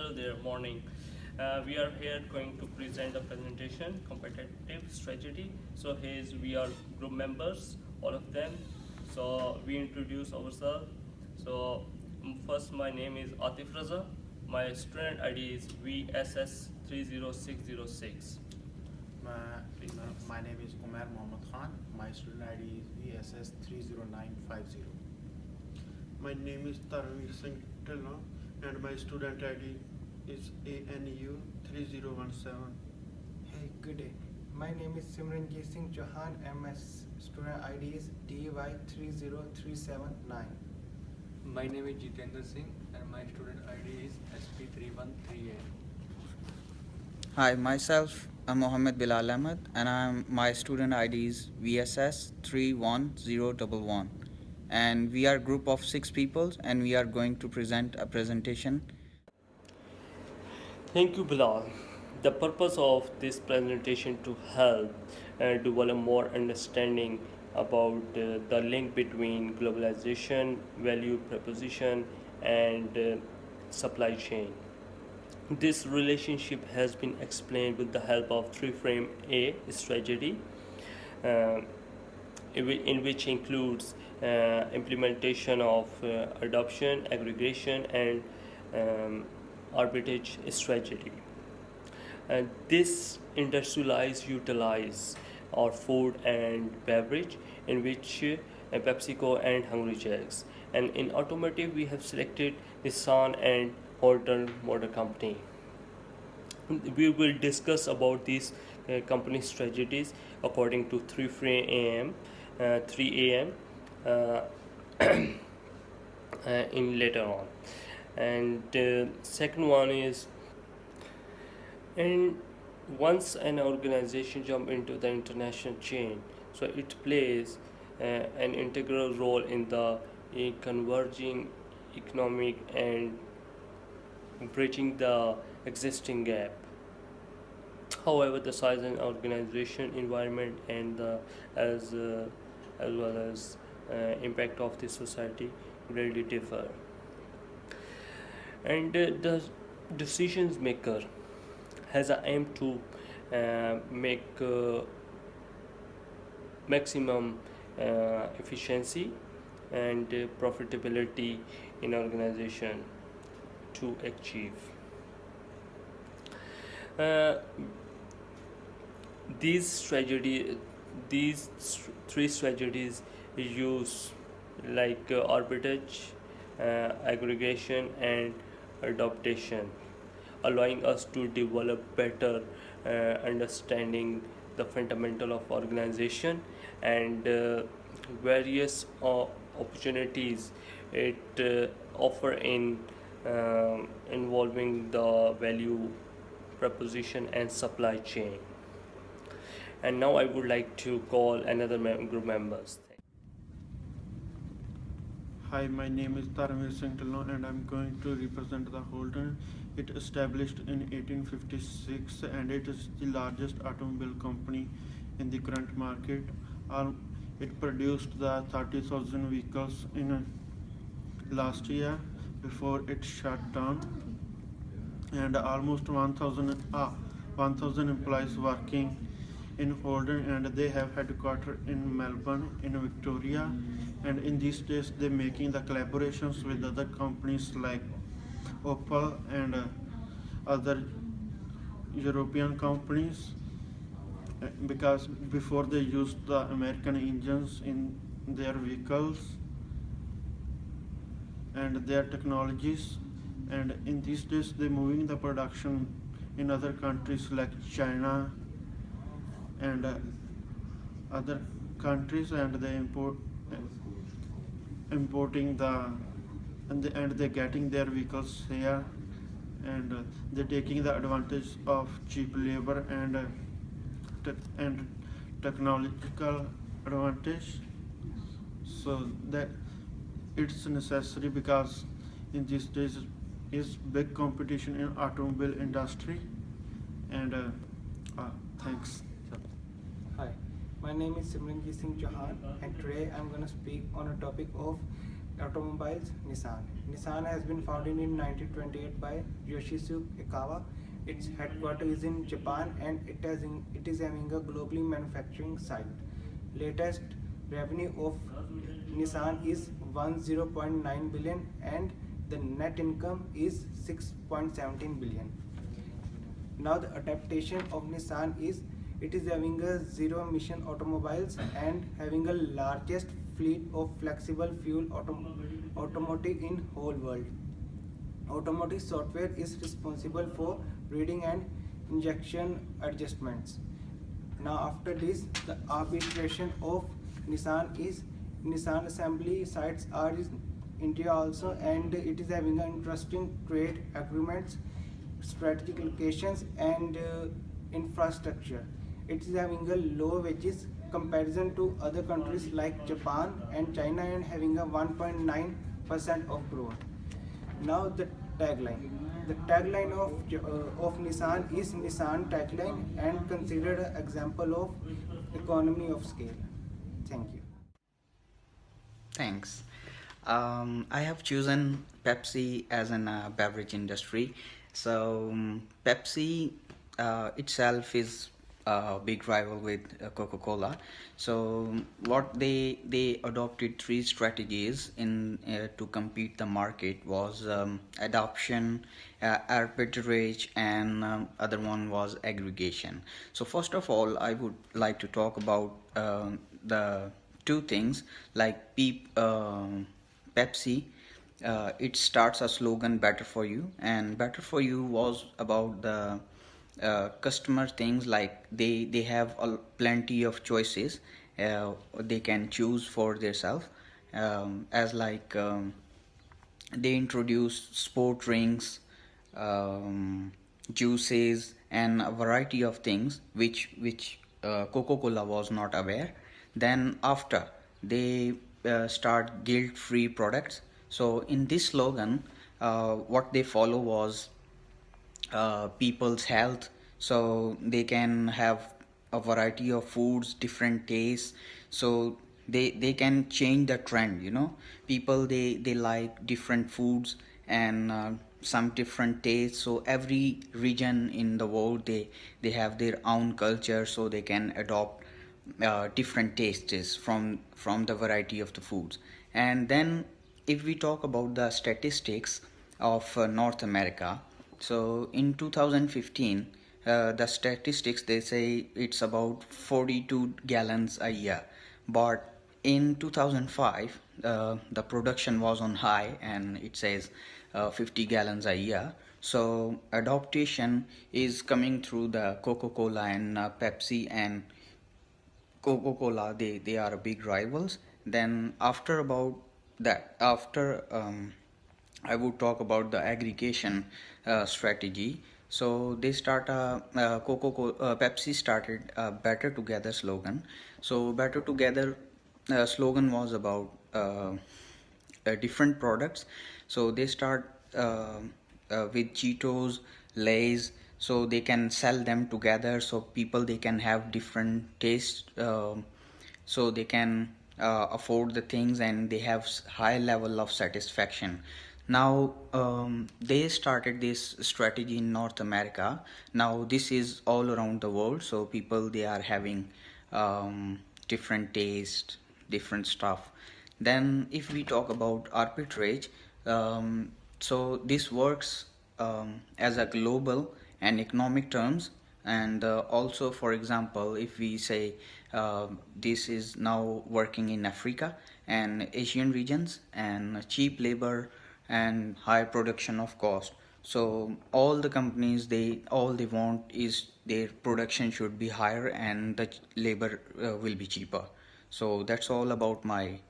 Hello there, morning. We are here going to present a presentation, competitive strategy. So here's we are group members, all of them. So we introduce ourselves. So first, my name is Atif Raza. My student ID is VSS 30606. My, Please next. my name is Umair Mohammad Khan. My student ID is VSS 30950. My name is Taranveer Singh Tillon and my student ID is ANU 3017. Hey, good day. My name is Simranjit Singh Chauhan and my student ID is DY30379. My name is Jitendra Singh and my student ID is SP3138. Hi, myself, I'm Mohammed Bilal Ahmed, and my student ID is VSS 31011. And we are a group of 6 people, and we are going to present a presentation. Thank you, Bilal. The purpose of this presentation to help develop more understanding about the link between globalization, value proposition, and supply chain. This relationship has been explained with the help of three-frame A strategy, uh, in which includes implementation of adoption, aggregation, and arbitrage strategy. And this industrialize utilize our food and beverage, in which PepsiCo and Hungry Jacks. And in automotive, we have selected Nissan and Holden Motor Company. We will discuss about these company strategies according to 3 a.m. In later on. And second one is, and once an organization jump into the international chain, so it plays an integral role in the converging economic and bridging the existing gap. However, the size and organization environment and as well as impact of the society greatly differ. And the decisions maker has a aim to make maximum efficiency and profitability in organization to achieve. Uh, these three strategies use like arbitrage, aggregation, and adaptation, allowing us to develop better understanding the fundamental of organization and various opportunities it offer in involving the value proposition and supply chain. And now I would like to call another group members. Hi, my name is Taranveer Singh Tillon and I'm going to represent the Holden. It established in 1856 and it is the largest automobile company in the current market. It produced the 30,000 vehicles in last year before it shut down, and almost 1,000 employees working in Holden, and they have headquarters in Melbourne, in Victoria, and in these days they're making the collaborations with other companies like Opel and other European companies, because before they used the American engines in their vehicles and their technologies, and in these days they're moving the production in other countries like China and other countries, and they importing and they're getting their vehicles here, and they're taking the advantage of cheap labor and and technological advantage, so that it's necessary because in these days is big competition in automobile industry. And thanks. Hi, my name is Simranjit Singh Chauhan and today I'm going to speak on a topic of Automobiles, Nissan. Nissan has been founded in 1928 by Yoshitsu Ikawa. Its headquarters is in Japan and it is having a globally manufacturing site. Latest revenue of Nissan is 10.9 billion and the net income is 6.17 billion. Now the adaptation of Nissan is it is having a zero emission automobiles and having a largest fleet of flexible fuel automotive in whole world. Automotive software is responsible for reading and injection adjustments. Now after this, the arbitration of Nissan is Nissan assembly sites are in India also, and it is having an interesting trade agreements, strategic locations, and infrastructure. It is having a low wages comparison to other countries like Japan and China, and having a 1.9% of growth. Now the tagline. The tagline of Nissan is Nissan tagline and considered an example of economy of scale. Thank you. Thanks. I have chosen Pepsi as an beverage industry. So Pepsi itself is a big rival with Coca-Cola. So what they adopted three strategies in to compete the market was adoption, arbitrage, and other one was aggregation. So first of all, I would like to talk about the two things like Pepsi. It starts a slogan "Better for You," and "Better for You" was about the customer things like they have plenty of choices. They can choose for themselves, as like they introduce sport drinks, juices, and a variety of things which Coca-Cola was not aware. Then after they start guilt-free products. So in this slogan, what they follow was people's health, so they can have a variety of foods, different tastes, so they can change the trend, people they like different foods and some different tastes. So every region in the world they have their own culture, so they can adopt different tastes from the variety of the foods. And then if we talk about the statistics of North America, so in 2015, the statistics they say it's about 42 gallons a year, but in 2005 the production was on high and it says 50 gallons a year. So adaptation is coming through the Coca-Cola and Pepsi and Coca-Cola. They are big rivals. Then after about that, after I would talk about the aggregation strategy. So they start Coca-Cola, Pepsi started a Better Together slogan. So Better Together slogan was about different products. So they start with Cheetos, Lays, so they can sell them together. So people they can have different tastes, so they can afford the things and they have high level of satisfaction. Now they started this strategy in North America. Now this is all around the world. So people they are having different taste, different stuff. Then if we talk about arbitrage, so this works as a global and economic terms. And also, for example, if we say this is now working in Africa and Asian regions, and cheap labor and high production of cost. So all the companies all they want is their production should be higher and the labor will be cheaper. So that's all about my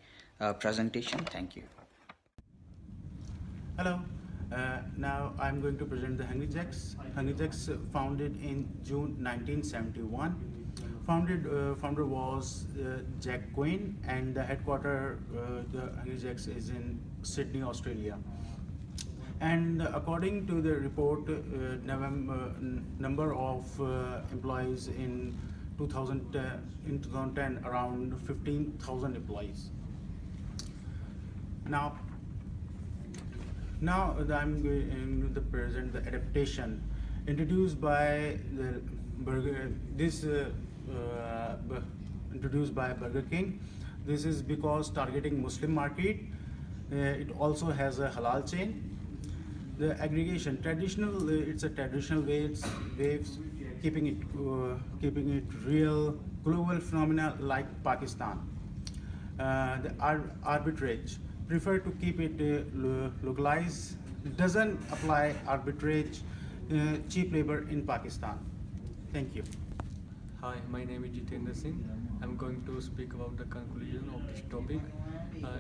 presentation. Thank you. Hello. Now I'm going to present the Hungry Jacks. Hungry Jacks founded in June 1971. Founder was Jack Quinn, and the headquarter the Hungry Jacks is in Sydney, Australia. And according to the report, number of employees in 2010 around 15,000 employees. Now, I'm going to present the adaptation introduced by the Burger. This introduced by Burger King. This is because targeting Muslim market. It also has a halal chain. The aggregation traditional. It's a traditional waves, keeping it real. Global phenomena like Pakistan. The arbitrage prefer to keep it localized, doesn't apply arbitrage cheap labor in Pakistan. Thank you. Hi, my name is Jitendra Singh. I'm going to speak about the conclusion of this topic.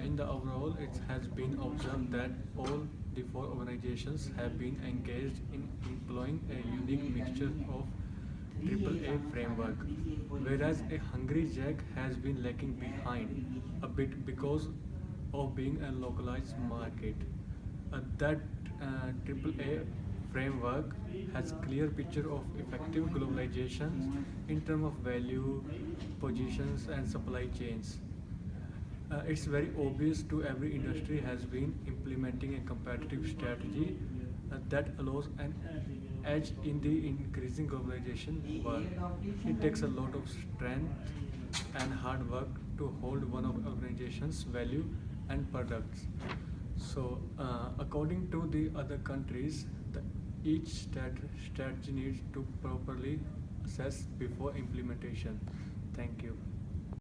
In the overall, it has been observed that all the four organizations have been engaged in employing a unique mixture of AAA framework, whereas a Hungry Jack has been lagging behind a bit because of being a localized market. That AAA framework has clear picture of effective globalization in terms of value, positions, and supply chains. It's very obvious to every industry has been implementing a competitive strategy that allows an edge in the increasing globalization world. It takes a lot of strength and hard work to hold one of organization's value and products. So, according to the other countries, each strategy needs to properly assess before implementation. Thank you.